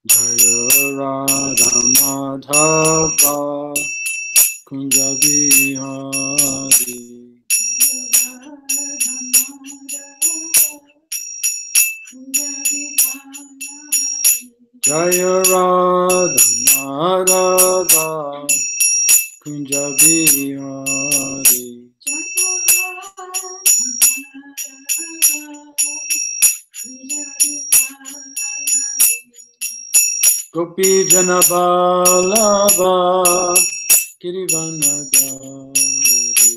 Jaya Radha Madhava Kunja Bihari. Jaya Radha Madhava Kunja Bihari. Gopi Jana Vallabha Girivanadari.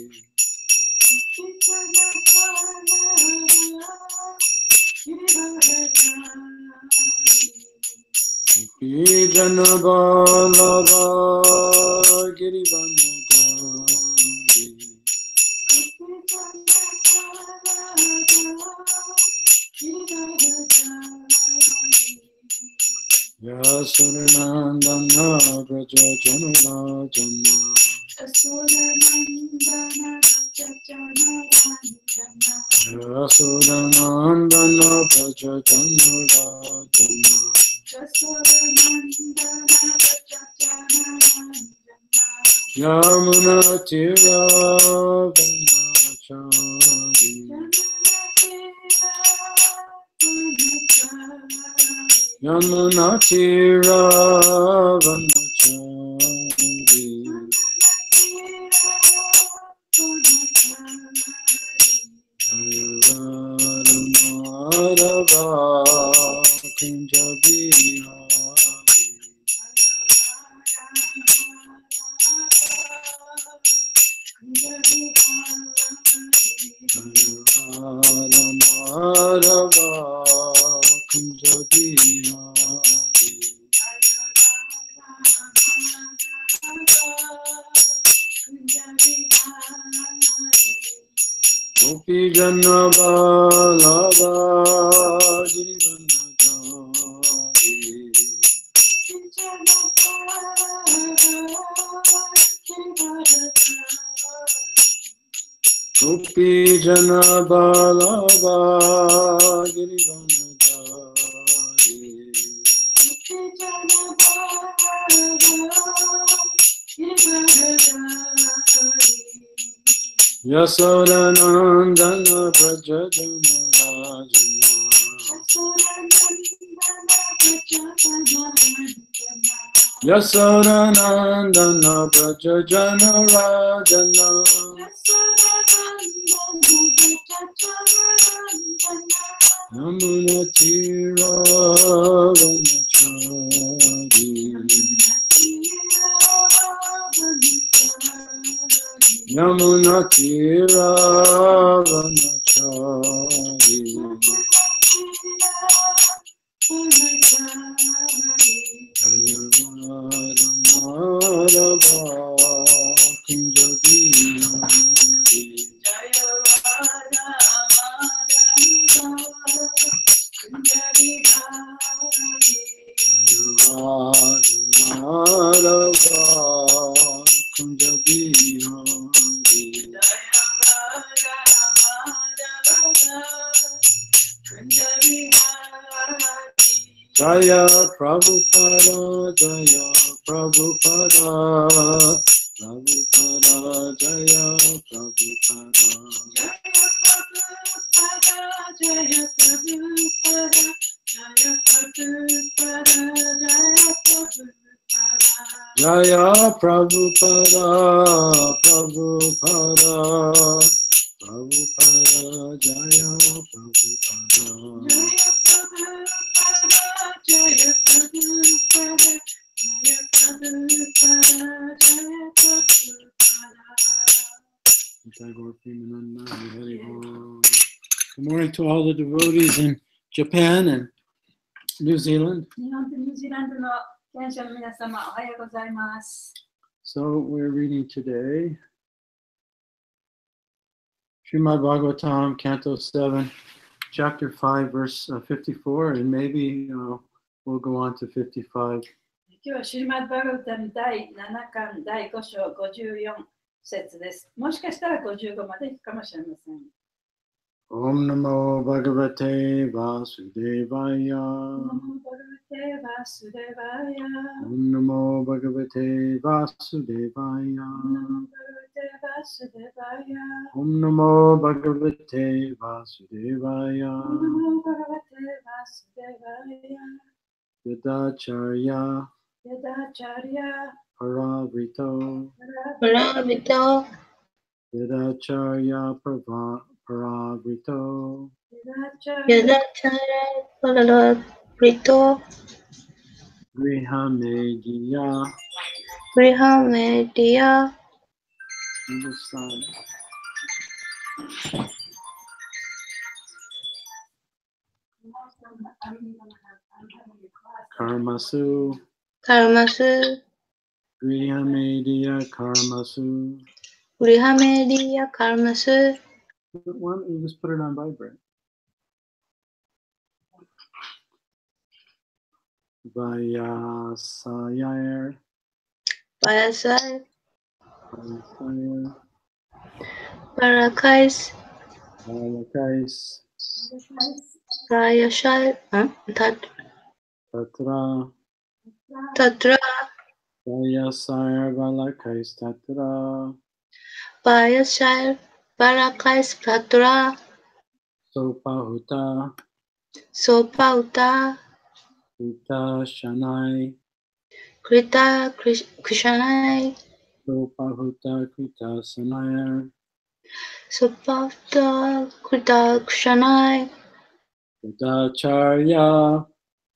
Gopi Jana Vallabha Girivanadari. Yasodanandana Braja Janula Jana. Yasodanandana Braja Janula Jana. Yamuna Tira Vanachari. Yamuna Tira Vanachari. Madhava Kunja Bihari. Madhava Kunja Bihari. Gopi Jana Vallabha Girivanadari. Gopi Jana Vallabha Girivanadari. Yasodanandana Braja Janula Jana. Yasodanandana Braja Janula Jana. Yamuna Tira Vanachari. Yamuna Tira Vanachari. Madhava Kunja Bihari. Madhava Kunja Bihari. Jaya Prabhupada, Jaya Prabhupada, Prabhupada, Jaya Prabhupada. Jaya Prabhupada, Jaya Prabhupada, Jaya Prabhupada, Prabhupada, Prabhupada, Jaya Prabhupada. Jaya Prabhupada, Jaya Prabhupada, Jaya Prabhupada. Good morning to all the devotees in Japan and New Zealand. So we're reading today Srimad Bhagavatam, Canto 7, Chapter 5, verse 54, and maybe we'll go on to 55. 今日はシリマッド・バガバタム第7巻第5章54節です。もしかしたら55までいくかもしれません。Om Namo Bhagavate Vasudevaya. Namo Bhagavate Vasudevaya. Om Namo Bhagavate Vasudevaya. Namo Bhagavate Vasudevaya. Om Namo Bhagavate Vasudevaya. Namo Bhagavate Vasudevaya. Yadacharya Yadacharya Paravrito. Paravito, Yadacharya Paravrito. Yadacharya Yadachara, Paravito, Grihamediya. Grihamedia, Understand. Karmasu. Karmasu, Grihamediya Karmasu. Grihamedia, Karmasu, Why don't you just put it on vibrate? Vayasayar. Parasai, Vayasayar. Parakais, Vayakais. Prayashai, Tatra. Tatra, Vayasayar Valakais Tatra. Payashai, Parakais, Tatra, Sopahuta. Sopauta, Uta Shanai. Krita, Krishanai, Sopahuta Krita Sanayar. Sopauta, Krita, Krishanai, Yadacharya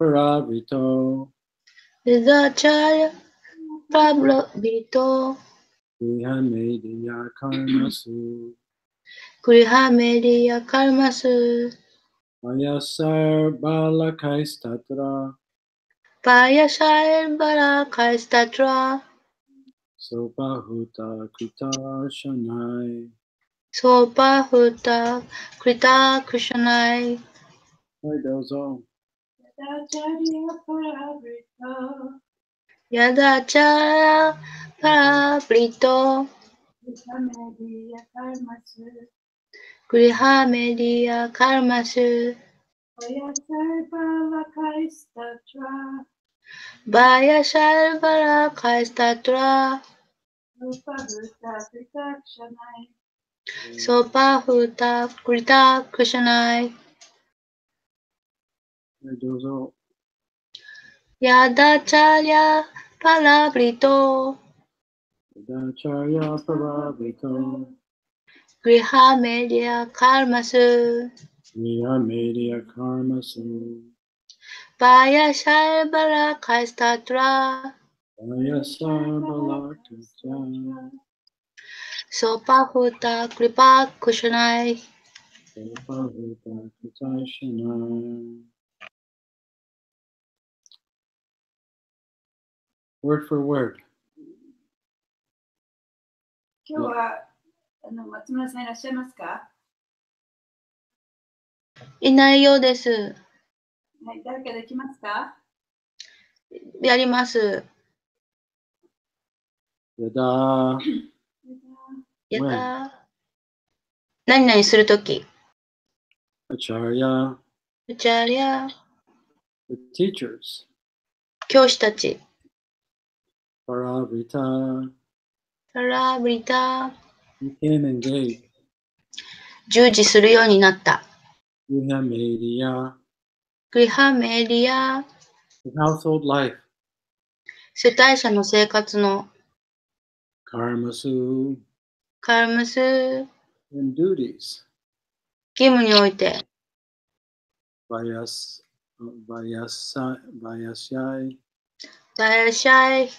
Paravrito. Yadacharya, Paravito, Grihamediya Karmasu. Grihamedia, Karmasu, Vayasar Balakais Tatra. Payashai, Parakais, Tatra, Sopahuta Krita Shanai. Sopahuta, Krita, Krishanai, Hi, Dozo. Yadacharya Paravrito. Yadacharya, Paravito, Vitamediya Karmasu. Grihamedia, Karmasu, Vayasarva Lakaistatva. Payashai, Parakais, Tatra, Rupahuta Pritakshanai. Sopahuta, Krita, Krishanai, Hi, Dozo. Yadacharya, Paravito, Yadacharya Paravrito. Grihamedia, Karmasu, Grihamediya Karmasu. Payashai, Parakais, Tatra, Vayasar Balakais. Sopahuta, Kripa, Kushanai, Sopahuta Krita Shanai. Word for word. 今日は松村さんいらっしゃいますか？いないようです。はい、誰かできますか？やります。 Yada. やだ。何々するとき。 Acharya. うちゃりゃ、 The teachers. 教師たち。 Paravrita. パラブリタ、 Became engaged. 従事するようになった。 Grihamediya. グリハメディア、 The household life. 世帯者の生活の Karmasu. カルムス、 And duties. 義務において、 Vayasyai. ダイシャイ、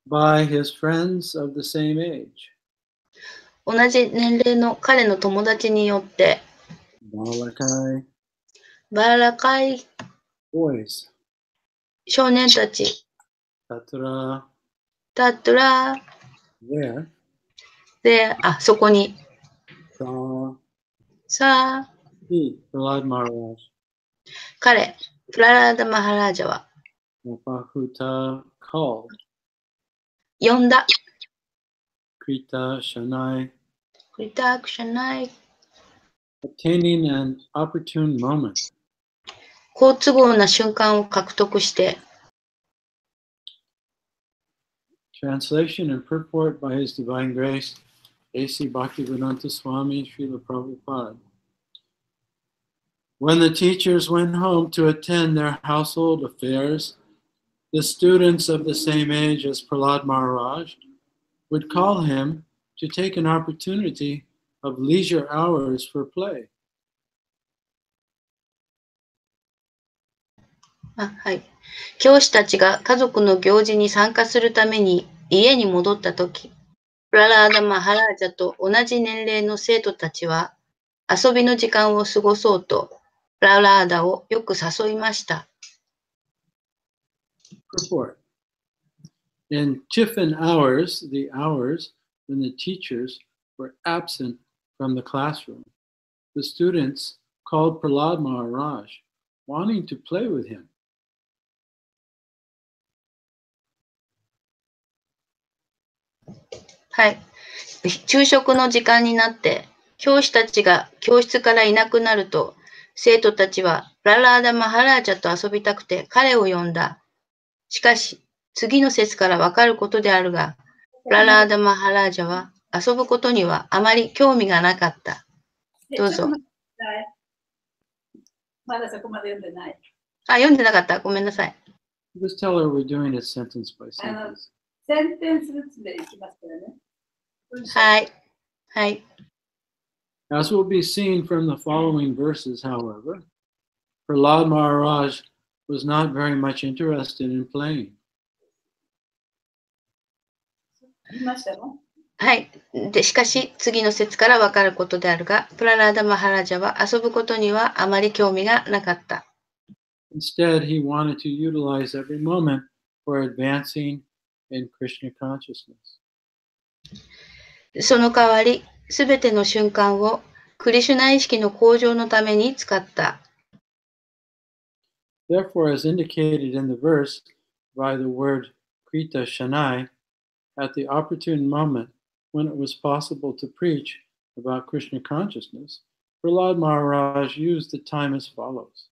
By his friends of the same age. 同じ年齢の彼の友達によって、 Balakai. バラカイ、 Boys. 少年たち、 Tatra. タトラ、 There. で、そこに、 Saw. さあ、 He. Prahlad Maharaj. 彼、プララダ・マハラージャは、 Napahuta called. 呼んだ。 Krita Shanai. クリタークシャナイ、obtaining an opportune moment. 好都合な瞬間を獲得して、Translation and purport by His Divine Grace, A.C. Bhaktivedanta Swami Srila Prabhupada. When the teachers went home to attend their household affairs, the students of the same age as Prahlad Maharaj would call him to take an opportunity of leisure hours for play. はい。教師たちが家族の行事に参加するために家に戻ったとき、プララーダ・マハラージャと同じ年齢の生徒たちは遊びの時間を過ごそうとプララーダをよく誘いました。Purport. In tiffin hours, the hours when the teachers were absent from the classroom, the students called Prahlad Maharaj, wanting to play with him. はい。昼食の時間になって、教師たちが教室からいなくなると、生徒たちはプララーダ・マハラージャと遊びたくて彼を呼んだ。しかし、次の説からわかることであるが、プララーダ・マハラージャは遊ぶことにはあまり興味がなかった。どうぞ。まだそこまで読んでない。読んでなかった。ごめんなさい。Just tell her we're doing it sentence by sentence. センテンスずつでいきますからね。はい。はい。As will be seen from the following verses, however, Prahlad Maharaj was not very much interested in playing. 言いましたの？はい。で、しかし、次の説からわかることであるが、プララーダ・マハラジャは遊ぶことにはあまり興味がなかった。Instead, he wanted to utilize every moment for advancing in Krishna consciousness. その代わり、すべての瞬間をクリシュナ意識の向上のために使った。Therefore, as indicated in the verse by the word Krita Shanai, at the opportune moment when it was possible to preach about Krishna consciousness, Prahlad Maharaj used the time as follows.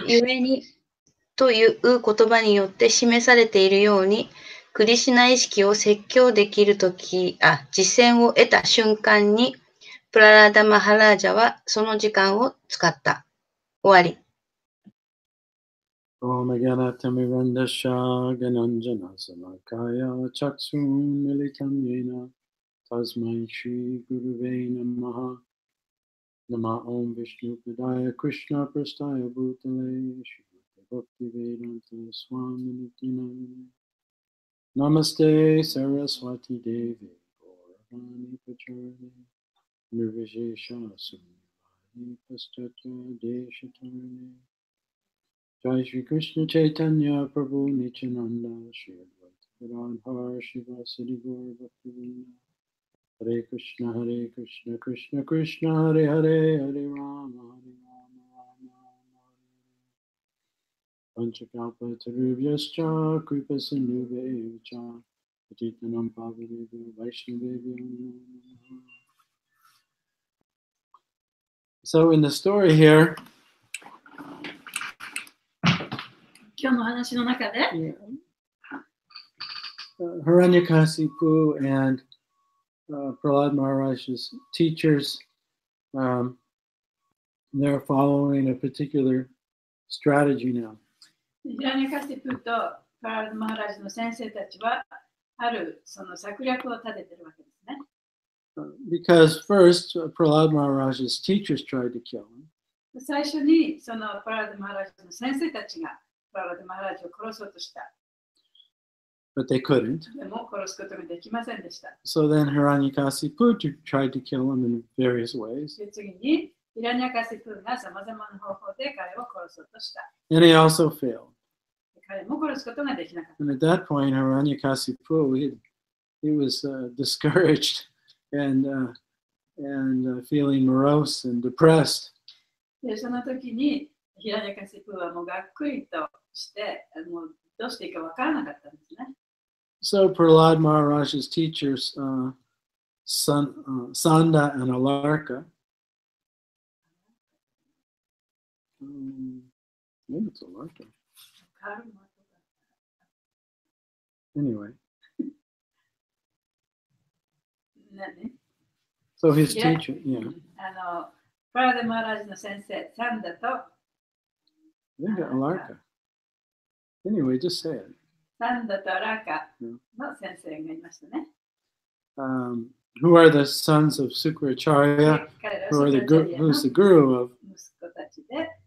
ゆえにという言葉によって示されているように、クリシュナ意識を説教できるとき、実践を得た瞬間に、プララダ・マハラージャはその時間を使った。終わり。Om Agyanatamirandasya Gananjana Samakaya Chaksum Militam Yena Tasmai Shri Guruve Namaha Nama Om Vishnu Padaya Krishna Prastaya Bhutale Shri Bhakti Vedanta Swami Nityanamini Namaste Saraswati Devi Gauravani Pacharani Nirvishesha Sunyavadi Paschatya Deshatarani Jai Shri Krishna Chaitanya Prabhu Nityananda Shri Advaita Gadadhar Shivasadi Gaur Bhaktivinoda Hare Krishna Krishna Krishna Hare Hare Hare Rama Rama Panchakalpa Tarubhyascha Kripa Sindhubheva Patitanam Pavanebhyo Vaishnavebhyo Namo. So in the story here, 今日の話の中で、Hiranyakasipu and Prahlad Maharaj's teachers, they're following a particular strategy now. ヒラニャカシプとプララダ・マハラジの先生たちはあるその策略を立てているわけですね。Because first, Prahlad Maharaj's teachers tried to kill him. 最初にそのプララダ・マハラジの先生たちがプララダ・マハラジを殺そうとした。But they couldn't. でも殺すことができませんでした。So then Hiranyakasipu tried to kill him in various ways. で次にヒラニャカシプがさまざまな方法で彼を殺そうとした。And he also failed. 彼も殺すことができなかった。And at that point, Hiranyakasipu, he was discouraged and feeling morose and depressed. でその時にヒラニャカシプはもうがっくりとしてもうどうしていいかわからなかったんですね。So Prahlad Maharaj's teachers Sanda and Alarka. Maybe it's Alarka. Anyway. So his teacher, yeah. プラダマハラジの先生、サンダと I think Alarka. Anyway, just say it. サンダとアラカの先生がいましたね。Who are the sons of Sukracharya? Who's the guru of? 息子たちで、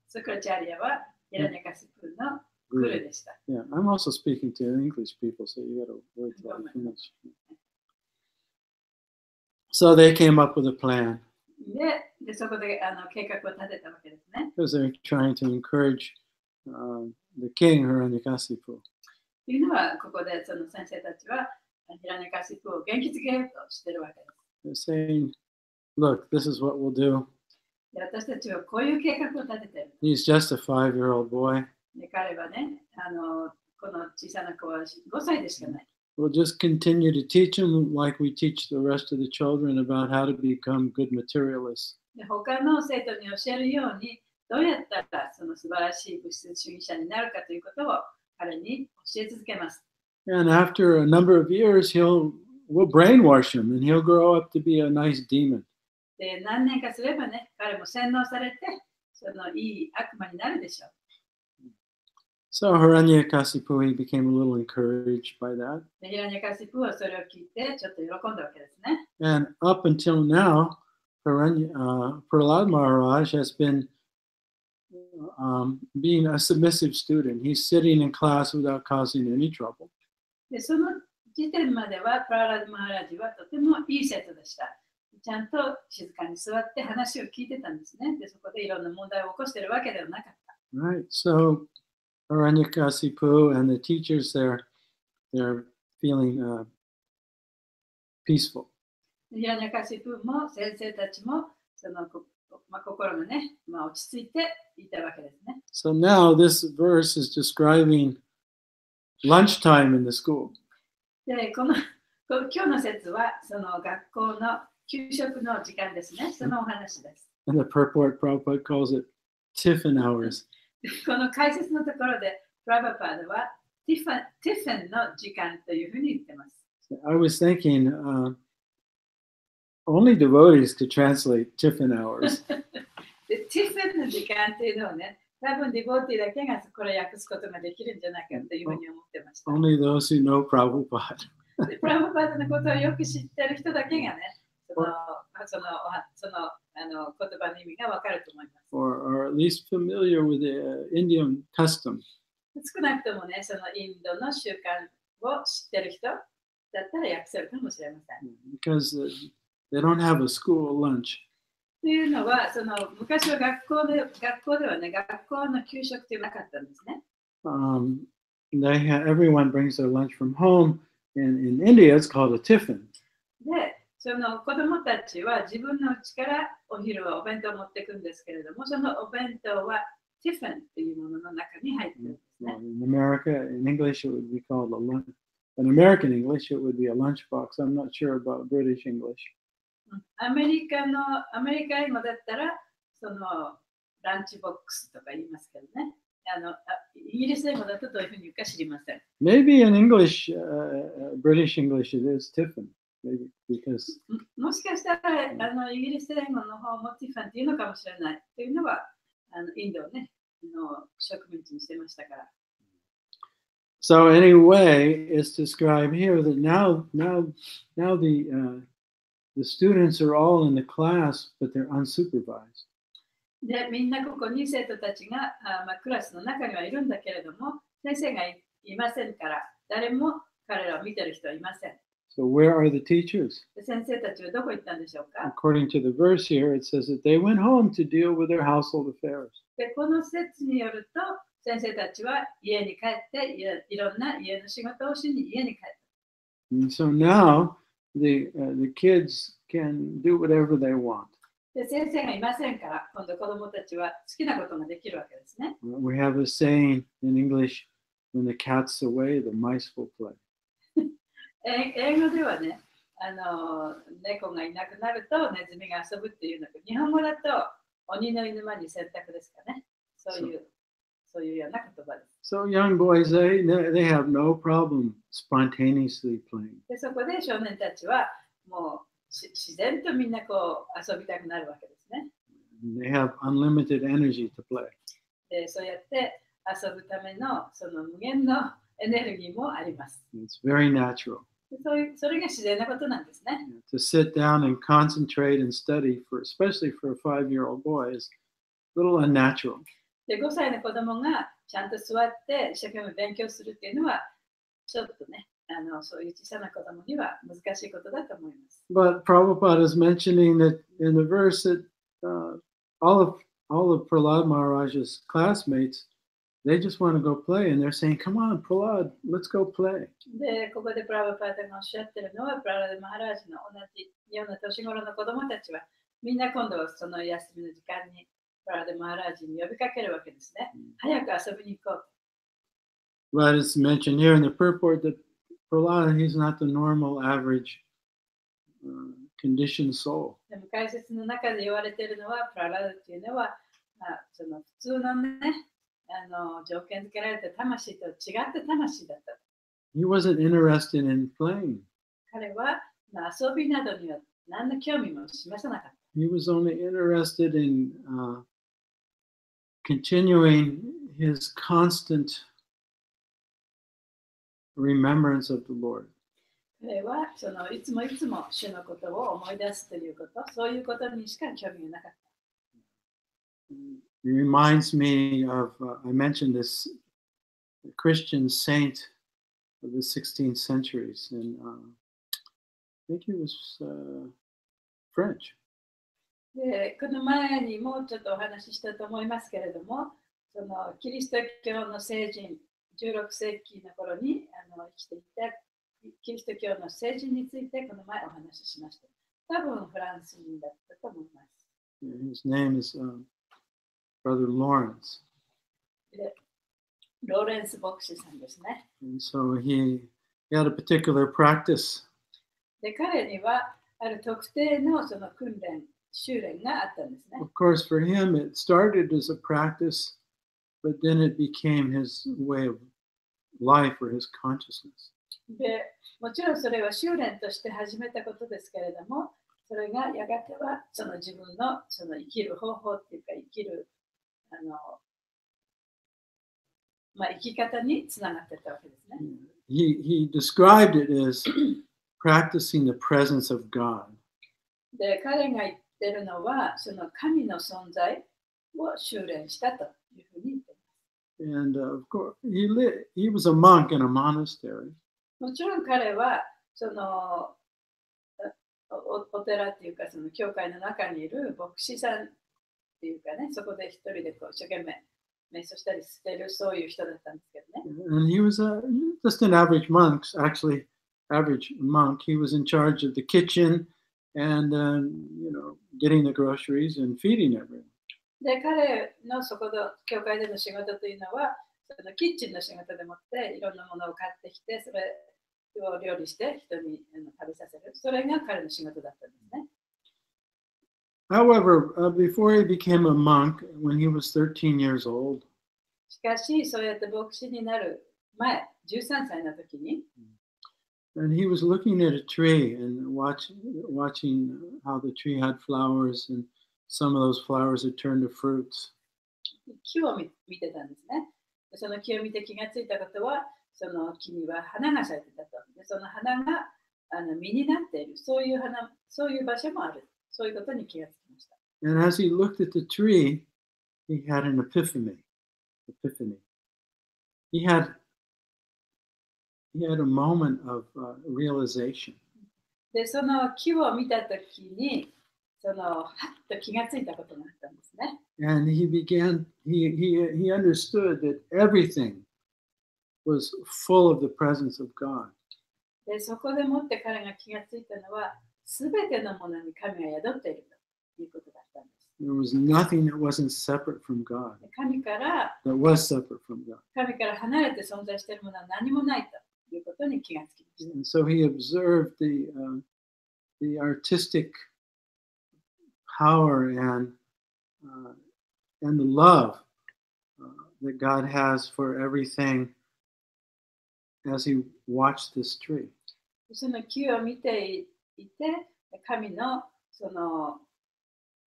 スクラチャリアはヒラニャカシプのグルでした。Yeah, I'm also speaking to English people, so you got to wait till I finish. So they came up with a plan. でそこで計画を立てたわけですね。Because they're trying to encourage the king, Hiranyakasipu. というのは、ここでその先生たちはヒラニャカシプを元気づけようとしているわけです。They're saying, look, this is what we'll do. で私たちはこういう計画を立てている。He's just a 5-year-old boy. で彼はね、この小さな子は5歳でしかない。We'll just continue to teach him like we teach the rest of the children about how to become good materialists. で他の生徒に教えるように、どうやったらその素晴らしい物質主義者になるかということを彼に教え続けます。And after a number of years, we'll brainwash him and he'll grow up to be a nice demon. で何年かすればね、彼も洗脳されて、そのいい悪魔になるでしょう。So Hiranyakasipu, he became a little encouraged by that. でヒラニャカシプはそれを聞いて、ちょっと喜んだわけですね。And up until now, Prahlad Maharaj has been being a submissive student. He's sitting in class without causing any trouble. でその時点までは、プララダ・マハラジはとてもいい生徒でした。ちゃんと静かに座って話を聞いてたんですね。でそこでいろんな問題を起こしているわけではなかった。Right. So Hiranyakasipu and the teachers they're feeling peaceful. ヒラニャカシプも先生たちもその、心がね、落ち着いていたわけですね。So now this verse is describing lunchtime in the school. で今日の説はその学校の給食の時間ですね。そのお話です。And the purport, Prabhupada calls it tiffin hours. この解説のところで、プラバパードはティフィンの時間というふうに言ってます。I was thinking, only devotees could translate tiffin hours. でティフィンの時間っていうのをね、多分ディボーティだけがこれを訳すことができるんじゃないかというふうに思ってました。Only those who know Prabhupada. でプラバパードのことをよく知ってる人だけがね、その言葉の意味がわかると思います。Or at least familiar with the Indian custom. 少なくともね、そのインドの習慣を知ってる人だったら訳せるかもしれません。Because they don't have a school lunch. というのは、その昔は学校ではね、学校の給食ってなかったんですね。Everyone brings their lunch from home. In India, it's called a tiffin. で、その子供たちは自分の家からお昼はお弁当を持っていくんですけれども、そのお弁当はティフィンというものの中に入っているんですね。In America, in English, it would be called a lunch. In American English, it would be a lunchbox. I'm not sure about British English. アメリカ英語だったら、そのランチボックスとか言いますけどね。イギリス英語だとどういうふうに言うか知りません。Maybe in English, British English, it is tiffin. Maybe because もしかしたらイギリス英語の方もティフィンっていうのかもしれない。というのはインドをね、植民地にしてましたから。So anyway, it's described here that now the students are all in the class, but they're unsupervised. で、みんなここに生徒たちがクラスの中にはいるんだけれども、先生がいませんから、誰も彼らを見てる人はいません。So where are the teachers? 先生たちはどこ行ったんでしょうか？ According to the verse here, it says that they went home to deal with their household affairs. で、この説によると、先生たちは家に帰っていろんな家の仕事をしに家に帰った。And so now the kids can do whatever they want. で、先生がいませんから、今度子供たちは好きなことができるわけですね。We have a saying in English, when the cat's away, the mice will play. 英語ではね、猫がいなくなるとネズミが遊ぶっていうのが、日本語だと鬼の犬間に洗濯ですかね。そういうような言葉です。So young boys, they have no problem spontaneously playing. でそこで少年たちはもう自然とみんなこう遊びたくなるわけですね。They have unlimited energy to play. でそうやって遊ぶためのその無限のエネルギーもあります。It's very natural. それが自然なことなんですね。To sit down and concentrate and study, especially for a 5-year-old boy, is a little unnatural. で5歳の子供がちゃんと座って一生懸命勉強するっていうのはちょっとね、そういう小さな子供には難しいことだと思います。But Prabhupada is mentioning that in the verse that all of Prahlad Maharaj's classmates, they just want to go play, and they're saying, "Come on, Prahlad, let's go play." で、ここでプラブパータがおっしゃってるのは、プララダ・マハラージの同じような年頃の子供たちは、みんな今度はその休みの時間にプララダ・マハラージに呼びかけるわけですね。早く遊びに行こう。But it's mentioned here in the purport that Prahlad, he's not the normal, average, conditioned soul. でも解説の中で言われているのは、プララダっていうのは、その普通のね、条件付けられた魂と違った魂だった。He wasn't interested in playing. 彼は遊びなどには何の興味も示さなかった。He was only interested in continuing his constant remembrance of the Lord. 彼はそのいつも主のことを思い出すということ、そういうことにしか興味がなかった。It reminds me of, I mentioned this Christian saint of the 16th centuries, and I think he was French. で、この前にもうちょっとお話ししたと思いますけれども、そのキリスト教の聖人、16世紀の頃に生きていたキリスト教の聖人についてこの前お話ししました。多分フランス人だったと思います。His name is Brother Lawrence. ローレンス牧師さんですね。And so he had a particular practice. で、彼にはある特定のその訓練、修練があったんですね。Of course, for him, it started as a practice, but then it became his way of life or his consciousness. で、もちろんそれは修練として始めたことですけれども、それがやがてはその自分のその生きる方法っていうか生きる生き方につながっていったわけですね。He described it as practicing the presence of God. で、彼が言ってるのは、その神の存在を修練したというふうに言っています。And of course, he was a monk in a monastery. もちろん彼はそのお寺っていうかその教会の中にいる牧師さんっていうかね、そこで一人でこう一生懸命瞑想したりしてるそういう人だったんですけどね。And he was just an average monk, actually average monk. He was in charge of the kitchen and getting the groceries and feeding everyone. で、彼のそこの教会での仕事というのは、そのキッチンの仕事でもっていろんなものを買ってきて、それを料理して人に食べさせる。それが彼の仕事だったんですね。However, before he became a monk, when he was 13 years old, しかし、そうやって牧師になる前、13歳の時に、and he was looking at a tree and watching how the tree had flowers, and some of those flowers had turned to fruits. 木を見てたんですね。その木を見て気がついたことは、その木には花が咲いてたと。で、その花が実になっている。そういう場所もある。そういうことに気がつきました。And as he looked at the tree, he had an epiphany. He had a moment of realization. で、その木を見たときに、はっと気がついたことがあったんですね。And he understood that everything was full of the presence of God. で、そこでもって彼が気がついたのは、すべてのものに神が宿っているということだったんです。There was nothing that wasn't separate from God. 神から、that was separate from God. 神から離れて存在しているものは何もないということに気がつきました。And so he observed the artistic power and the love that God has for everything as he watched this tree. その木を見ていて、神のその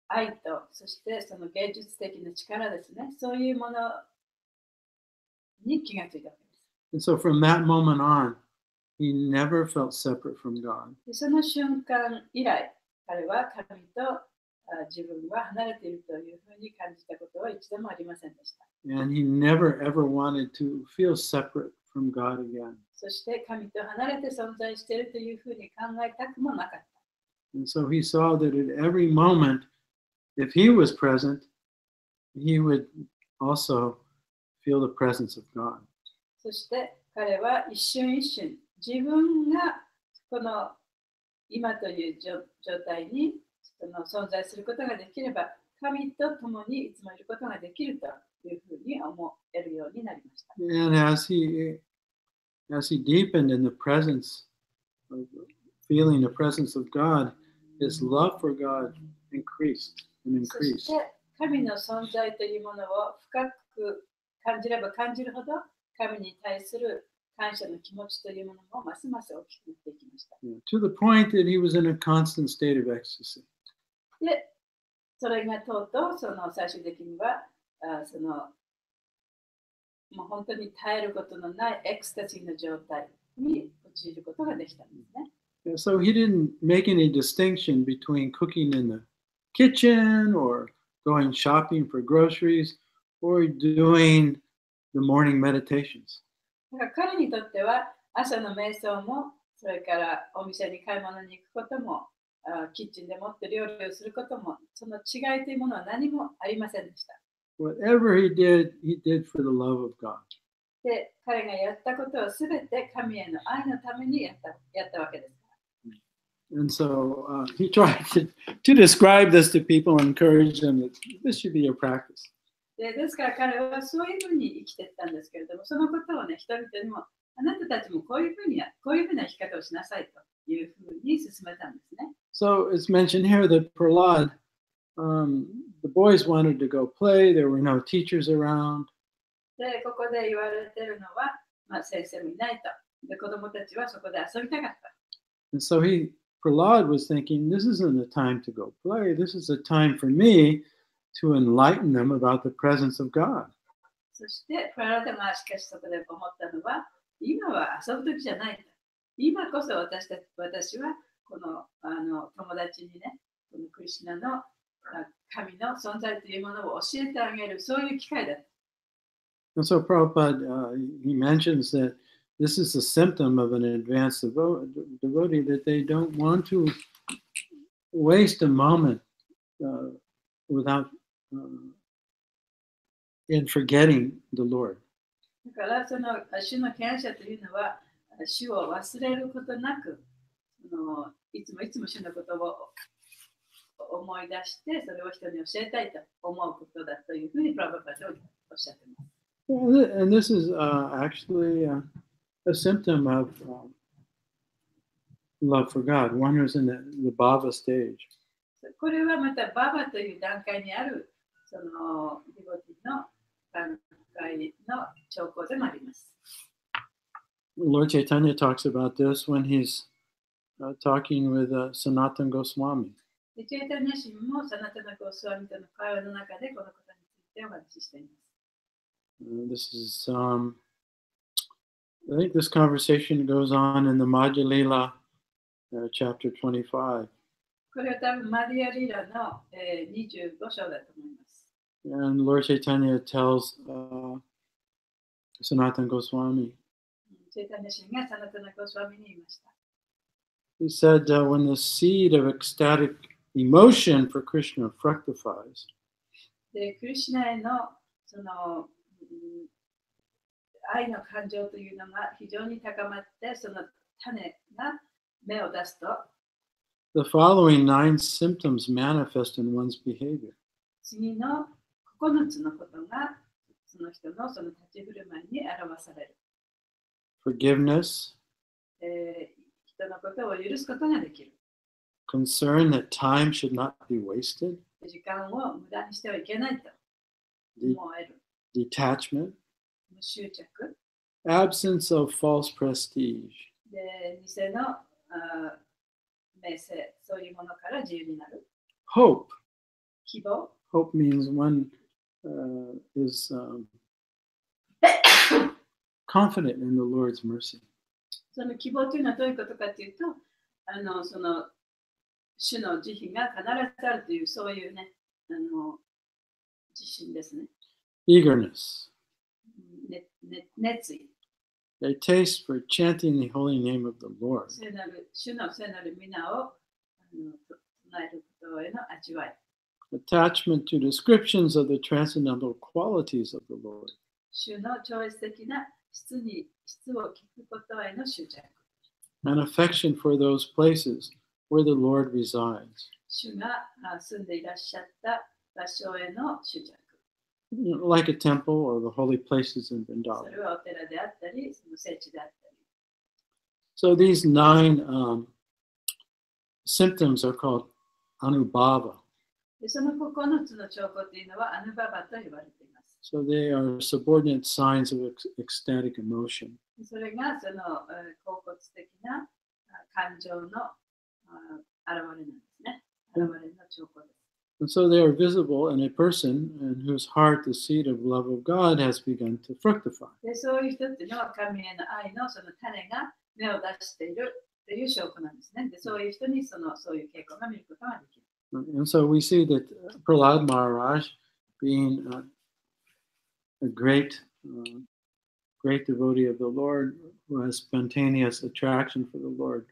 愛と、そしてその芸術的な力ですね、そういうものに気がついたわけです。And so from that moment on, he never felt separate from God. でその瞬間以来、彼は神と自分は離れているというふうに感じたことは一度もありませんでした。And he never ever wanted to feel separate from God again. そして神と離れて存在しているというふうに考えたくもなかった。And so he saw that at every moment, if he was present, he would also feel the presence of God. そして彼は一瞬一瞬、自分がこの今という状態にその存在することができれば、神と共にいつもいることができるというふうに思えるようになりました。And as he deepened in the presence of feeling the presence of God, his love for God increased and そ increased. して神の存在というものを深く感じれば感じるほど、神に対する感謝の気持ちというものもますます大きくなっていきました。To the point that he was in a constant state of ecstasy. で、それがとうとうその最終的にはそのもう本当に耐えることのないエクスタシーの状態に陥ることができたんですね。And so he didn't make any distinction between cooking in the kitchen or going shopping for groceries or doing the morning meditations. だから彼にとっては朝の瞑想も、それからお店に買い物に行くことも、キッチンでもって料理をすることも、その違いというものは何もありませんでした。Whatever he did for the love of God. で、彼がやったことはすべて神への愛のためにやったわけです。And so he tried to describe this to people and encourage them that this should be your practice. ですから彼はそういうふうに生きていったんですけれども、そのことをね、人々にも、あなたたちもこういうふうな生き方をしなさいというふうに進めたんですね。So it's mentioned here that Prahlad, the boys wanted to go play. There were no teachers around. で、ここで言われているのは、先生もいないと。で、子供たちはそこで遊びたかった。And so Prahlad was thinking, this isn't a time to go play. This is a time for me to enlighten them about the presence of God. そして、プララダがしかしそこで思ったのは、今は遊ぶ時じゃないと。今こそ私はこの友達にね、このクリシュナの神の存在というものを教えてあげる、そういう機会だ。And so Prabhupada, he mentions that this is a symptom of an advanced devotee, that they don't want to waste a moment without in forgetting the Lord. だからその主の権威者というのは主を忘れることなく、いつも主のことを思い出してそれを人に教えたいと思うことだというふうにプラバパーはおっしゃっています。And this is actually a symptom of love for God. One who's in the bhava stage. これはまたババという段階にあるそのディボティの段階の兆候でもあります。Lord Chaitanya talks about this when he's talking with Sanatana Goswami. チェイタニャ神もサナタナゴスワミとの会話の中でこのことについてお話ししています。This is, I think this conversation goes on in the Madhya Lila, chapter 25. これは多分マディアリラの25章だと思います。And Lord Chaitanya tells Sanatana Goswami. チェイタニャ神がサナタナゴスワミに言いました。He said, when the seed of ecstatic emotion for Krishna fructifies, で、クリシュナへのその愛の感情というのが非常に高まって、その種が芽を出すと、the following 9 symptoms manifest in one's behavior. 次の9つのことがその人のその立ち振る舞いに表される。Forgiveness, 人のことを許すことができる。concern that time should not be wasted, 時間を無駄にしてはいけないと de- 思える。 detachment, 無執着 absence of false prestige, で、偽の名声、そういうものから自由になる。 hope. 希望 Hope means one is confident in the Lord's mercy. その希望というのはどういうことかというと、その主の慈悲が必ずあるという、そういうね、自信ですね。 Eagerness, 熱意。 a taste for chanting the holy name of the Lord. 主の聖なる皆を唱えることへの味わい。 Attachment to descriptions of the transcendental qualities of the Lord. 主の超越的な質を聞くことへの執着。 An affection for those places where the Lord resides. 主が住んでいらっしゃった場所への執着。 Like a temple or the holy places in そ Vrindavan. れはお寺であったり、その聖地であったり。 So these 9 symptoms are called anubhava. でその9つの兆候というのはアヌババと言われています。 So they are subordinate signs of ecstatic emotion. それがその恍惚的な感情の現れなんですね。現れの兆候です。 And so they are visible in a person in whose heart the seed of love of God has begun to fructify. でそういう人っていうのは神への愛のその種が芽を出しているという証拠なんですね。でそういう人にそういう傾向が見ることができる。 And so we see that Prahlad Maharaj, being a great devotee of the Lord, who has spontaneous attraction for the Lord,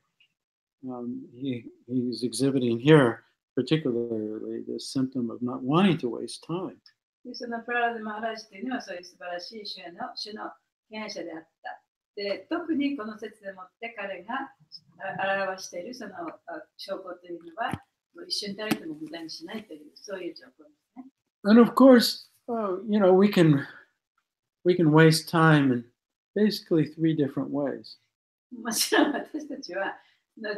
he's exhibiting here particularly this symptom of not wanting to waste time. でそのプララド・マハラジというのはそういう素晴らしい主の権威者であった。で特にこの説でもって彼が表しているその証拠というのは一瞬たりとも無駄にしないというそういう兆候ですね。And of course, we can waste time in basically 3 different ways. もちろん私たちは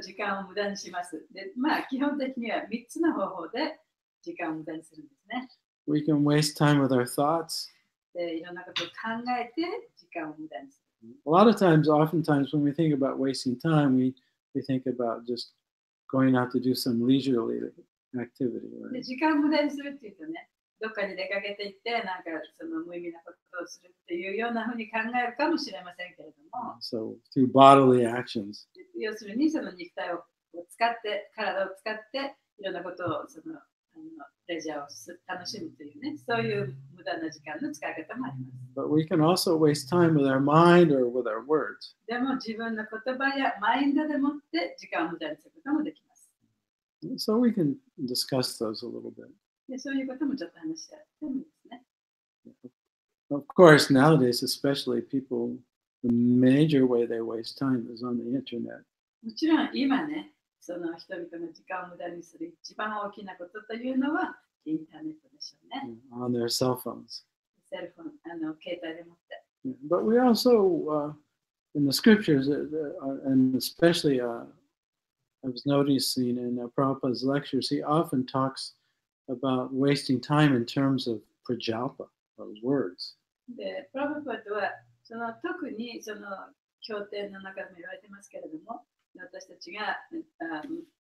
時間を無駄にします。で、基本的には3つの方法で時間を無駄にするんですね。We can waste time with our thoughts. で、いろんなことを考えて時間を無駄にする。A lot of times, oftentimes, when we think about wasting time, we think about just going out to do some leisurely activity. で、 Right? 時間を無駄にするっていうとね、どっかに出かけていって、なんかその無意味なことをするっていうようなふうに考えるかもしれませんけれども、 So through bodily actions. 要するにその肉体を使って、体を使って、いろんなことをレジャーを楽しむというね、そういう無駄な時間の使い方もあります。 But we can also waste time with our mind or with our words. でも自分の言葉やマインドでもって時間を無駄にすることもできます。 So we can discuss those a little bit. でそういうこともちょっと話し合ってもいいですね。 Of course, nowadays, especially people, the major way they waste time is on the internet. もちろん今ね、その人々の時間を無駄にする一番大きなことというのはインターネットでしょうね。 On their cell phones. セルフォン、携帯でもって。 But we also, in the scriptures, and especially I was noticing in Prabhupada's lectures, he often talks about wasting time in terms of prajalpa, or words. で、プラブパドは特にその経典の中でも言われてますけれども、私たちが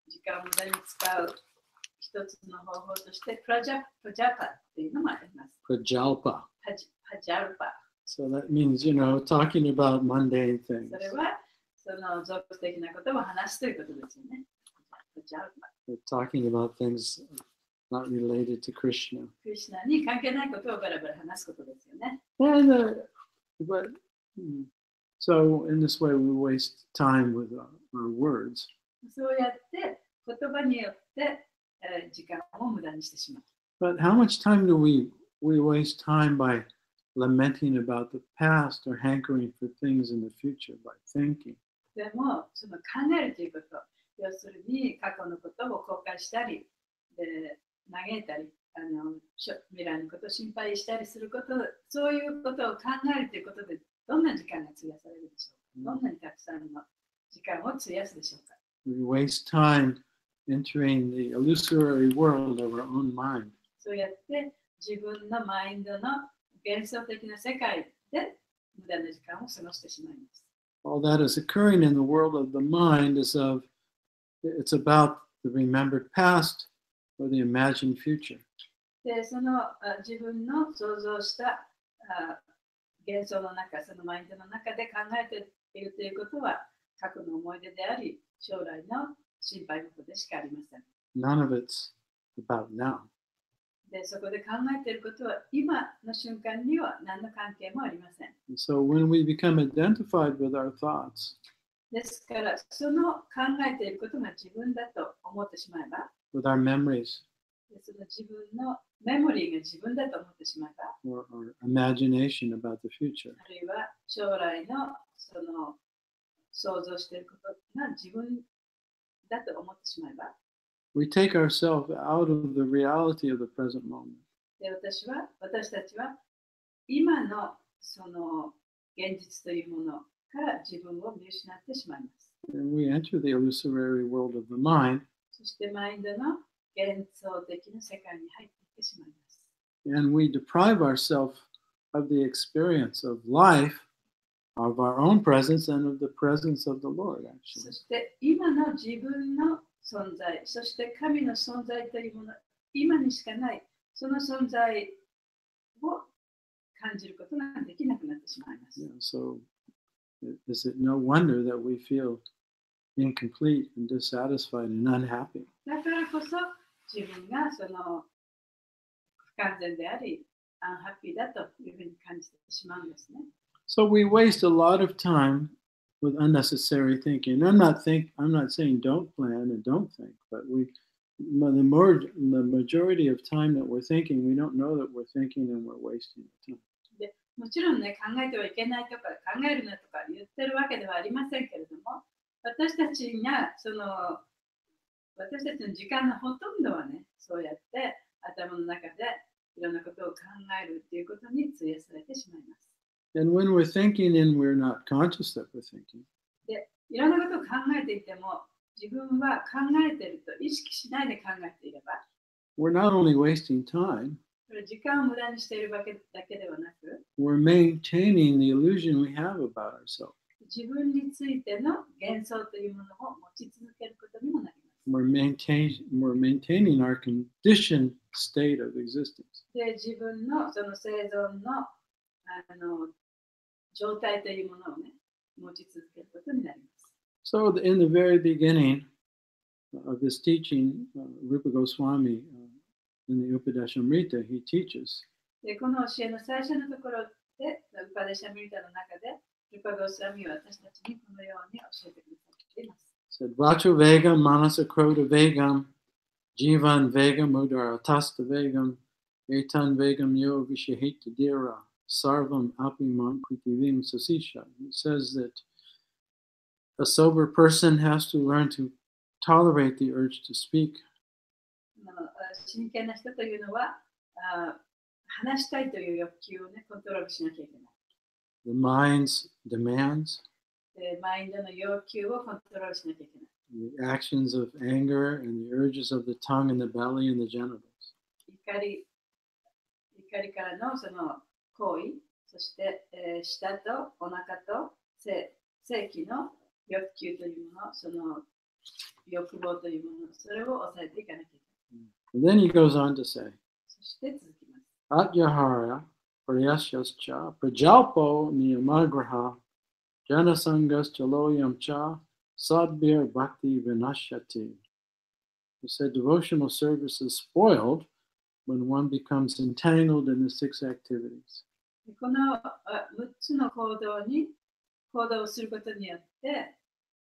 時間を無駄に使う一つの方法としてプラジャパっていうのもあります。Prajalpa. パジャルパ。 So that means, talking about mundane things. それはその俗的なことを話すということですよね。パジャルパ。 We're talking about things not related to Krishna. クリシュナに関係ないことをバラバラ話すことですよね。And, so in this way, we waste time with our words. そうやって言葉によって時間を無駄にしてしまう。 But how much time do we waste time by lamenting about the past or hankering for things in the future by thinking? でも、その考えるということ、要するに過去のことを後悔したり、で嘆いたり、未来のことを心配したりすること、そういうことを考えるということで、どんな時間が費やされるでしょうか。どんなにたくさんの時間を費やすでしょうか。We waste time entering the illusory world of our own mind. そうやって自分のマインドの幻想的な世界で無駄な時間を過ごしてしまいます。All that is occurring in the world of the mind it's about the remembered past or the imagined future. で、その自分の想像した幻想の中、そのマインドの中で考えているということは過去の思い出であり、将来の心配事でしかありません。None of it's about now. で、そこで考えていることは今の瞬間には何の関係もありません。And so when we become identified with our thoughts, ですから、その考えていることが自分だと思ってしまえば、with our memories, その自分のメモリーが自分だと思ってしまえば、or imagination about the future, あるいは将来のその想像していることが自分だと思ってしまえば、we take ourselves out of the reality of the present moment. で私たちは今のその現実というものから自分を見失ってしまいます。And we enter the illusory world of the mind, そしてマインドの幻想的な世界に入っていってしまいます。and we deprive ourselves of the experience of life, of our own presence, and of the presence of the Lord, そ actually. して今の自分の存在、そして神の存在というもの、今にしかない、その存在を感じることができなくなってしまいます。Yeah, so is it no wonder that we feel incomplete and dissatisfied and unhappy? だからこそ自分がその不完全であり、アンハッピーだというふうに感じてしまうんですね。So we waste a lot of time with unnecessary thinking. I'm not saying don't plan and don't think, but the majority of time that we're thinking, we don't know that we're thinking and we're wasting the time. でもちろんね、考えてはいけないとか考えるなとか言ってるわけではありませんけれども、私たちの時間のほとんどはね、そうやって頭の中でいろんなことを考えるっていうことに費やされてしまいます。And when we're thinking and we're not conscious that we're thinking, で、いろんなことを考えていても、自分は考えていると意識しないで考えていれば、we're not only wasting time, それ時間を無駄にしているわけだけではなく、we're maintaining the illusion we have about ourselves. 自分についての幻想というものを持ち続けることにもなります。We're maintaining our conditioned state of existence. で、自分のその生存の状態というものをね、持ち続けることになります。So in the very beginning of this teaching, Rupa Goswami, in the Upadeshamrita, he teaches で、この教えの最初のところで、ウパデシャミリタの中で、ルパゴスワミは私たちにこのように教えてくださっています。said, Vacho Vegam, Manasakroda Vegam, Jivan Vegam, Udaratasta Vegam, Etan Vegam Yo Vishahita Dira, Sarvam Apimam Kritivim Sasisha. It says that a sober person has to learn to tolerate the urge to speak. 真剣な人というのは、話したいという欲求をね、コントロールしなきゃいけない。The mind's demands, で、マインドの要求をコントロールしなきゃいけない。the actions of anger and the urges of the tongue and the belly and the genitals. 怒りからのその行為、そして、舌とお腹と性器の欲求というもの、その欲望というもの、それを抑えていかなきゃいけない。And then he goes on to say, そして続きます。Atyahara Prayasyascha Prajalpo Niyamagraha Janasangas Chaloyam Cha Sadbir Bhakti Vinashyati. He said devotional service is spoiled when one becomes entangled in the 6 activities. この6つの行動をすることによって、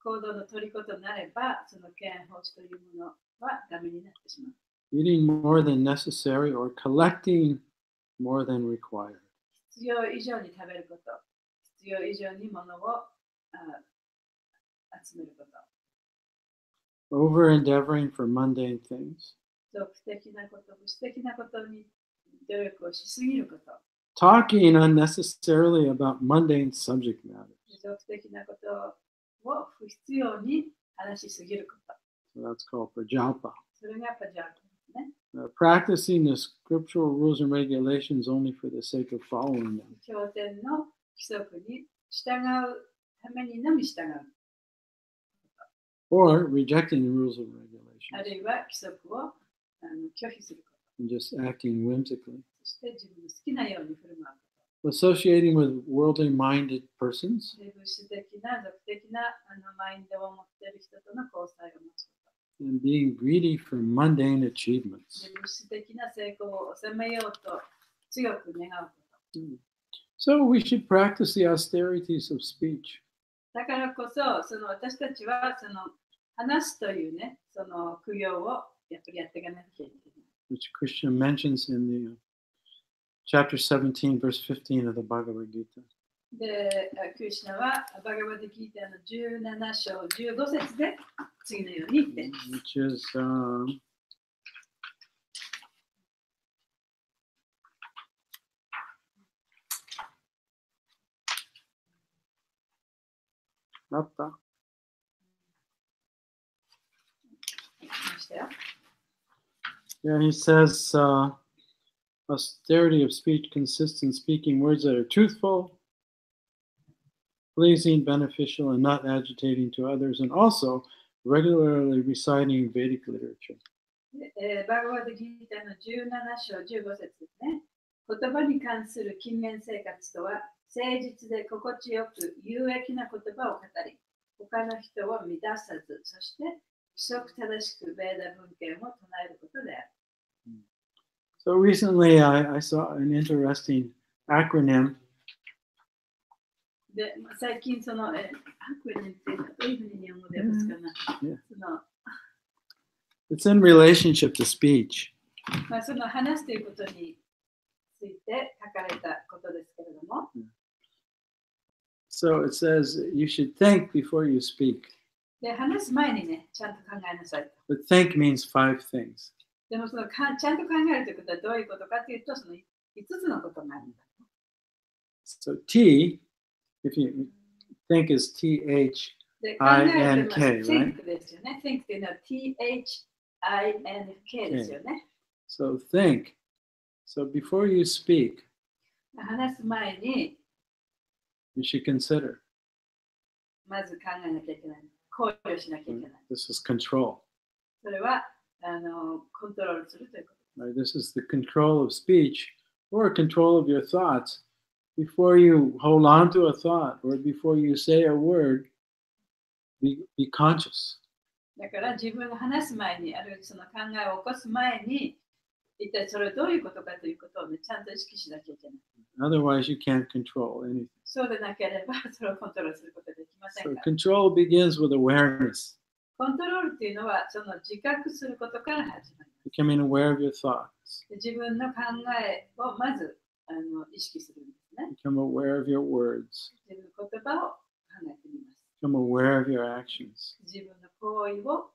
行動の取りことになれば、その権法というものはダメになってしまう。Eating more than necessary or collecting more than required. 必要以上に食べること、必要以上に物を集めること。Over endeavoring for mundane things. 俗的なこと、物質的なことに努力をしすぎること。Talking unnecessarily about mundane subject matters. 俗的なことを不必要に話しすぎること。So that's called prajalpa. それがやっぱじゃあですね。Practicing the scriptural rules and regulations only for the sake of following them. 経典の規則に従うためにのみ従う。Or rejecting the rules and ある regulations いは規則を拒否するこ and just acting whimsically. と。そして自分の好きなように振る舞うこ Associating with worldly minded persons と。物質的な、俗的なマインドを持っている人との交際を持つこ and being greedy for mundane と。 achievements. で物質的な成功を収めようと強く願うこと。 So we should practice the austerities of speech. だからこそ、私たちは話すというね、その苦行をやっぱりやっていかなきゃいけない。Which Krishna mentions in the chapter 17, verse 15 of the Bhagavad Gita. で、クリシュナはバガバディギータの17章15節で次のように言っています。 Which is not that. 来ましたよ。 Yeah, he says austerity of speech consists in speaking words that are truthful, pleasing, beneficial, and not agitating to others, and also regularly reciting Vedic literature. バガバディギータの17章15節ですね。言葉に関する勤勉生活とは、誠実で心地よく有益な言葉を語り、他の人を乱さず、そして規則正しくベーダ文献を唱えることである。 So recently I saw an interesting acronym. で、最近アクロニムっていうのはどういうふうに日本語で訳すかな。 Yeah. It's in relationship to speech. その話すということについて書かれたことですけれども、 So it says you should think before you speak. で話す前にね、ちゃんと考えなさいと。 But think means 5 things. でもちゃんと考えるということはどういうことかというと、その5つのことがあるんだ。 So T, if you think is THINK, で、考えるというのは right? think ですよね。think というのは THINK ですよね。 So think. So before you speak, 話す前に you should consider. まず考えなきゃいけない。考慮しなきゃいけない。 This is control. それはコントロールするということ。 Right? This is the control of speech or control of your thoughts. Before you hold on to a thought or before you say a word, be conscious. だから自分が話す前に、あるいはその考えを起こす前に、一体それはどういうことかということを、ね、ちゃんと意識しなきゃいけない。 Otherwise, you can't control anything. そうでなければ、それをコントロールすることができません So から。 control begins with awareness, コントロールというのは、その自覚することから始まります。 becoming aware of your thoughts, で自分の考えをまず意識するんですね。 become aware of your words, 自分の言葉を考えてみます。 become aware of your actions. 自分の行為を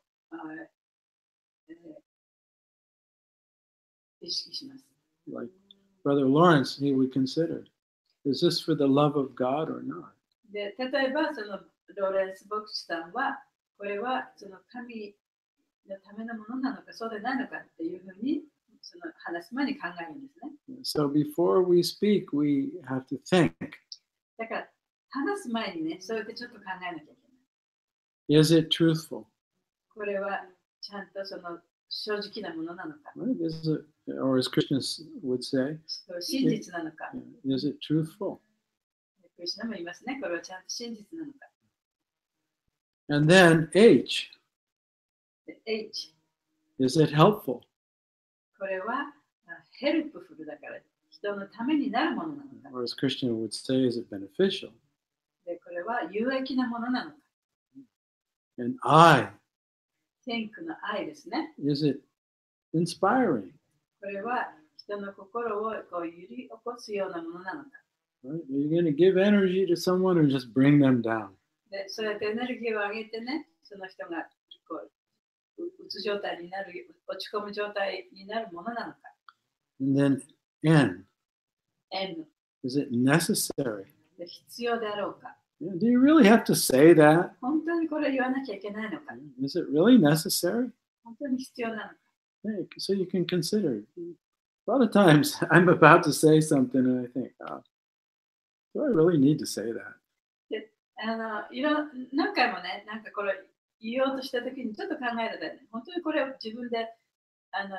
意識します。 Like Brother Lawrence, he would consider, is this for the love of God or not? で例えば、そのローレンス牧師さんは、これはその神のためのものなのか、そうでないのかっていうふうに、その話す前に考えるんですね。 So before we speak, we have to think. だから、話す前にね、そうやってちょっと考えなきゃいけない。 Is it truthful? これはちゃんとその正直なものなのか、 Right? Is it, or as Christians would say, 真実なのか。 is it truthful? クリシュナも言いますね。これはちゃんと真実なのか。 And then H, で H、 is it helpful? これはヘルプフルだから人のためになるものなのか。 Or as Krishna would say, is it beneficial? でこれは有益なものなのか。 And I, think の愛ですね。 is it inspiring? これは人の心をこう揺り起こすようなものなのか。 Right? Are you going to give energy to someone or just bring them down? でそうやってエネルギーを上げてね、その人がこううつ状態になる、落ち込む状態になるものなのか。 And then N, N、 is it necessary? で必要であろうか。Do you really have to say that? 本当にこれ言わなきゃいけないのか Is it really necessary? 本当に必要なのか So you can consider. A lot of times I'm about to say something and I think, do I really need to say that? で何回もね、なんかこれ言おうとしたときにちょっと考えるだよね。本当にこれを自分で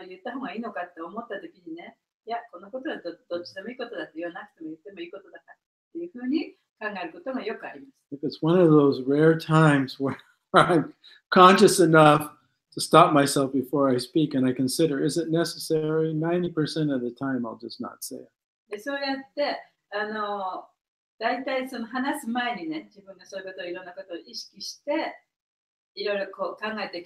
言った方がいいのかって思ったときにね、いや、このことはどっちでもいいことだって言わなくても言ってもいいことだからっていうふうに考えることがよくあります。If it's one of those rare times where I'm conscious enough to stop myself before I speak and I consider, is it necessary? 90% of the time I'll just not say it. でそうやって大体その話す前にね、自分がそういうことをいろんなことを意識していろいろこう考えて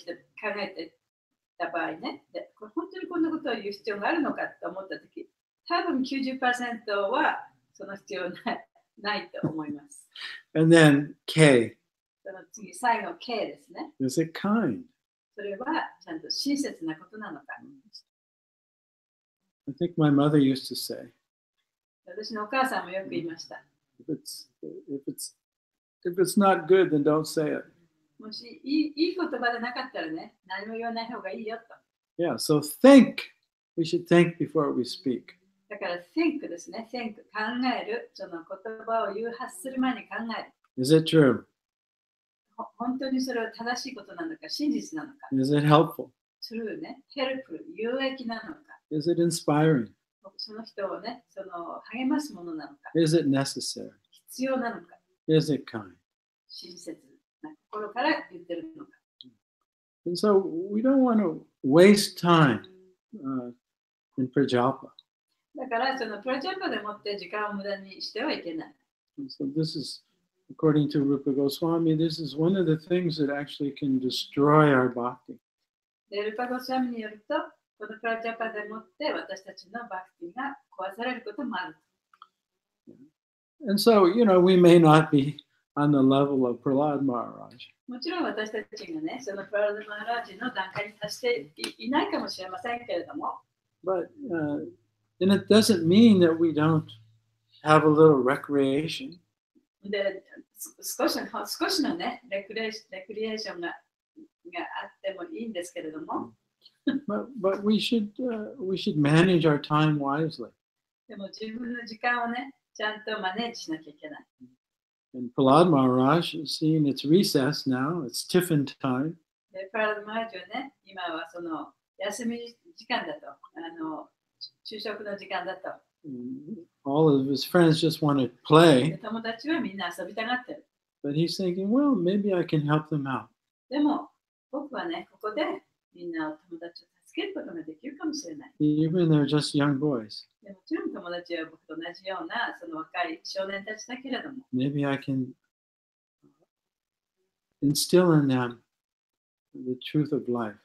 た場合ね、でこれ本当にこんなことを言う必要があるのかと思ったとき、多分 90% はその必要ないと思います。And then K. その次、最後 K ですね。Is it kind? それはちゃんと親切なことなのか。I think my mother used to say, 私のお母さんもよく言いました。if it's not good, then don't say it. もしいい言葉でなかったらね、何も言わない方がいいよと。Yeah, so think. We should think before we speak. だから think ですね。think 考える。その言葉を発する前に考える。Is it true? 本当にそれは正しいことなのか、真実なのか。Is it helpful? true ね。helpful 有益なのか。Is it inspiring? その人をね、励ますものなのか。Is it necessary? 必要なのか。Is it kind? 親切な心から言ってるのか。And so we don't want to waste time in Prajalpa. だからそのプラジャパでもって時間を無駄にしてはいけない。And so this is, according to Rupa Goswami, this is one of the things that actually can destroy our bhakti. で、ルパゴスワミによると、このプラジャパでもって私たちのバクティが壊されることもある。And so, we may not be on the level of Prahlad Maharaj. もちろん私たちがね、そのプララダ・マハラージの段階に達していないかもしれませんけれども。But, and it doesn't mean that we don't have a little recreation. で、少しのね、レクリエーションがあってもいいんですけれども。But we should manage our time wisely. でも自分の時間をね、ちゃんとマネージしなきゃいけない。And Prahlad Maharaj is seeing it's recess now, it's tiffin time. で、プララダ・マハラージはね、今はその休み時間だと、昼食の時間だと。All of his friends just want to play. 友達はみんな遊びたがってる。But he's thinking, well, maybe I can help them out. でも、僕はね、ここでみんな友達を助けることができるかもしれない。Even they're just young boys. でもちろん友達は僕と同じようなその若い少年たちだけれども。Maybe I can instill in them the truth of life.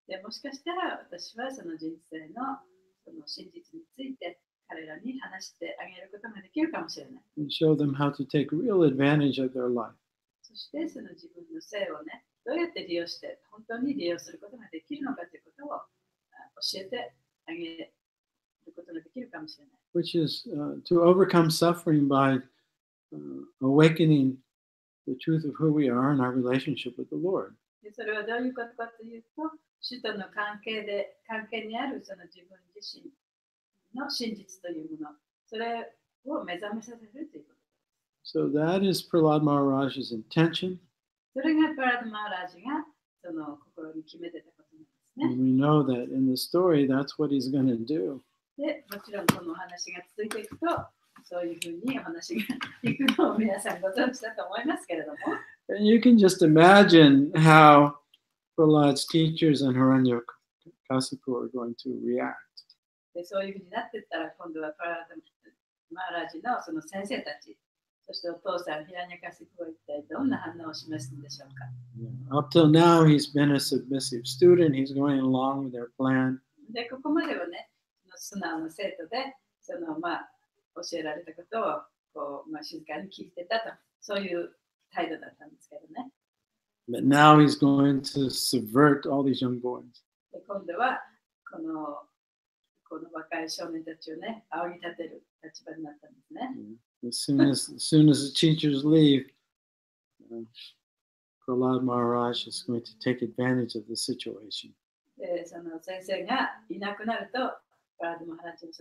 でもしかしたら私はその人生のその真実について彼らに話してあげることができるかもしれない。And show them how to take real advantage of their life. そしてその自分の性をね、どうやって利用して、本当に利用することができるのかということを教えてあげることができるかもしれない。Which is to overcome suffering by awakening the truth of who we are and our relationship with the Lord. でそれはどういうことかというと、主との関係にあるその自分自身の真実というもの、それを目覚めさせるということ。So that is Prahlad Maharaj's intention. それがプララダ・マハラージがその心に決めてたことなんですね。And we know that in the story, that's what he's going to do. で、もちろんこのお話が続いていくと、そういうふうにお話がいくのを皆さんご存知だと思いますけれども。And you can just imagine how Prahlad's teachers and Hiranyakasipu are going to react. で、そういうふうになっていったら、今度はプララダ・マハラージのその先生たち、そしてお父さん、ヒラニャカシプは一体どんな反応を示すんでしょうか。Up till now, he's been a submissive student. He's going along with their plan. で、ここまではね、素直な生徒で、教えられたことをこう、静かに聞いてたと、そういう態度だったんですけどね。But now he's going to subvert all these young boys. で、今度はこの若い少年たちをね、仰ぎ立てる立場になったんですね。As soon as the teachers leave, Prahlad Maharaj is going to take advantage of the situation. で、その先生がいなくなると、プララーダ・マハラジは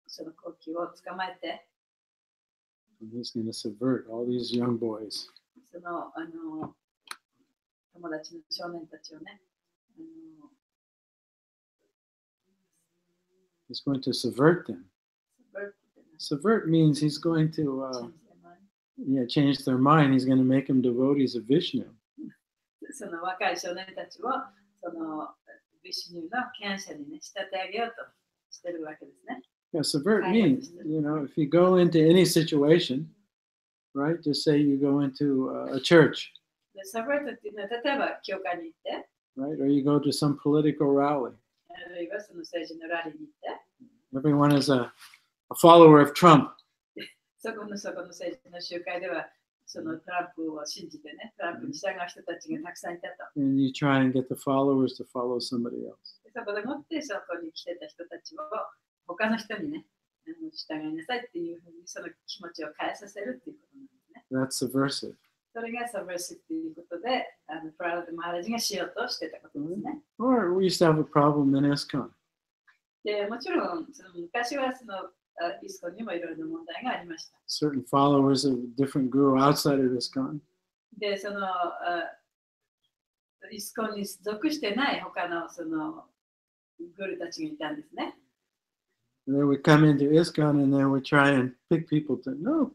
その好機を捕まえて、And he's going to subvert all these young boys. その友達の少年たちをね、He's going to subvert them. Subvert means he's going to change their mind. He's going to make them devotees of Vishnu. その若い少年たちをそのビシュヌの権者にね、仕立て上げようとしてるわけですね。Yeah, subvert means, if you go into any situation, right? Just say you go into a church. で、subvert っていうのは、例えば教会に行って、right? Or you go to some political rally. あるいはその政治のラリーに行って、Everyone is a follower of Trump. そこの政治の集会では、そのトランプを信じてね、トランプに従う人たちがたくさんいたと。And you try and get the followers to follow somebody else. そこでもってそこに来てた人たちを他の人にね、従いなさいっていうふうにその気持ちを変えさせるっていうことなんですね。That's subversive. それがsubversiveっていうことで、プララーダ・マハラジがしようとしてたことですね。Or we used to have a problem in ISKCON. で、もちろんその昔はそのイスコンにもいろいろな問題がありました。Certain followers of different guru outside of ISKCON. で、そのイスコンに属してない他のそのグルたちがいたんですね。And they would come into ISKCON and they would try and pick people to, no,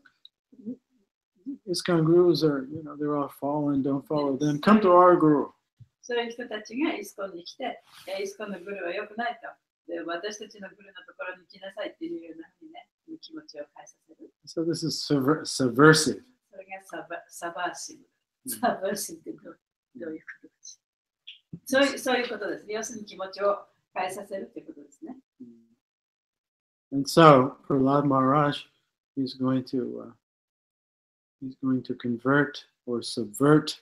ISKCON gurus are, they're all fallen, don't follow them. Come to our guru. そういう人たちがイスコンに来て、イスコンのグルは良くないと。で、私たちのグルのところに来なさいっていうようなふうにね、気持ちを変えさせる。So this is subversive. それがサバーシブ。サバーシブってどういうことですか？そういうことです。要するに気持ちを変えさせるってことですね。And so, Prahlad Maharaj, he's going to convert or subvert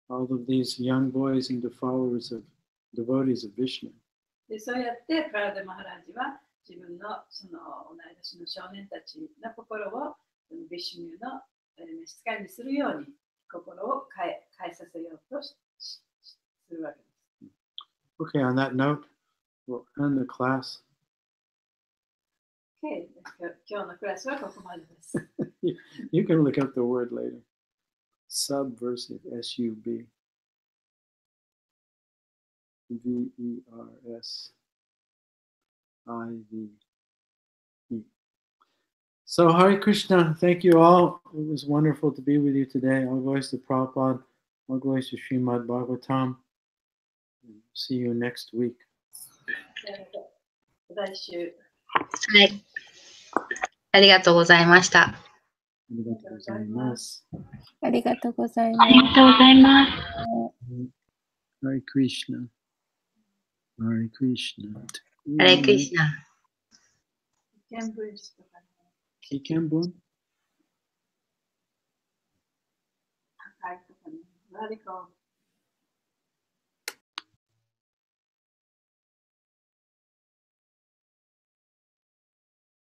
all of these young boys into followers of devotees of Vishnu. で、そうやってプララーダ・マハラジは自分のその同い年の少年たちの心をビシュニュの召使いにするように心を変えさせようとするわけです。Okay, on that note, we'll end the class. Okay, 今日のクラスはここまでです。You can look up the word later. Subversive, S-U-B. V-E-R-S-I-V-E. So, Hare Krishna, thank you all. It was wonderful to be with you today. All glories to Prabhupada, all glories to Srimad Bhagavatam. See you next week. 来週。はい。ありがとうございました。ありがとうございます。ありがとうございます。ありがとうございます。Hare Krishna. Hare Krishna. Hare Krishna. 見聞誌とかね。意見文高いとかね。Radical